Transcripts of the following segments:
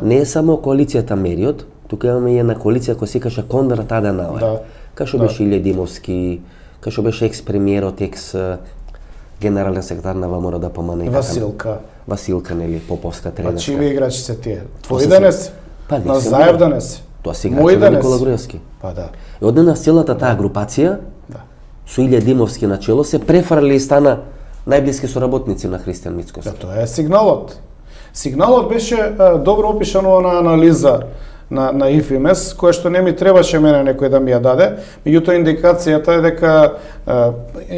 Не е само коалицијата Мериот, тука имаме и една коалиција која се каже Конрад Аденауер. Да. Кај што беше Илија Димовски, кај што беше екс-премиерот, генерален секретар на ВМРО да помане. Василка, нели, Поповска тренерска. А чиви играчи се тие? Твои денес? На Заев денес? Тоа се играчи на Никола Груевски. Па да. И одненаш целата таа групација, со Илија Димовски на чело, се префрли и стана најблиски соработници на Христијан Мицкоски. Да, тоа е сигналот. Сигналот беше добро опишано на анализа на ИФИМЕС, која што не ми требаше мене некој да ми ја даде, меѓутоа индикацијата е дека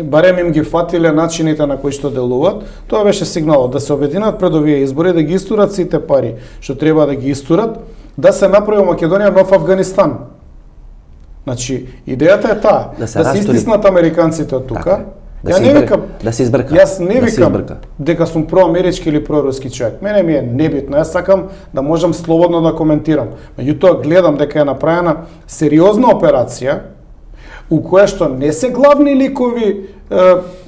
барем им ги фатиле начините на кои што делуваат. Тоа беше сигналот да се обединат пред овие избори, да ги истурат сите пари што треба да ги истурат, да се направи Македонија нов Афганистан. Значи, идејата е таа, да се истиснат американците од тука. Ја не викам, да се избрка. Јас не викам дека сум проамерички или проруски човек. Мене ми е небитно. Јас сакам да можам слободно да коментирам. Меѓутоа гледам дека е направена сериозна операција у која што не се главни ликови,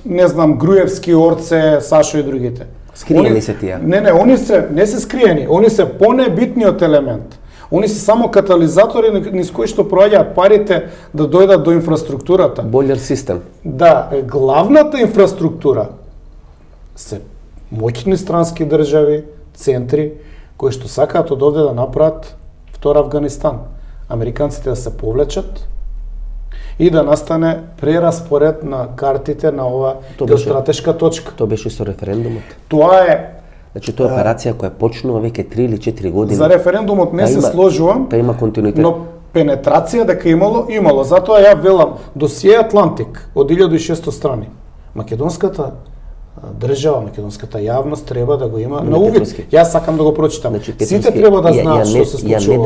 не знам, Груевски, Орце, Сашо и другите. Скриени се тие. Не, они не се скриени, они се понебитниот елемент. Они се само катализатори низ кои што проаѓаат парите да дојдат до инфраструктурата. Бољер систем. Да, главната инфраструктура се моќни странски држави, центри, кои што сакаат од овде да направат втор Афганистан. Американците да се повлечат и да настане прераспоред на картите на ова геостратешка точка. Тоа беше со референдумот. Тоа е Значи тоа е операција која почнува веќе 3 или 4 години. За референдумот не се сложувам. Та има континуитет. Но пенетрација дека имало. Затоа ја велам досие Атлантик од 1600 страни. Македонската држава, македонската јавност треба да го има на увид. Јас сакам да го прочитам. Сите треба да знаат што се случува.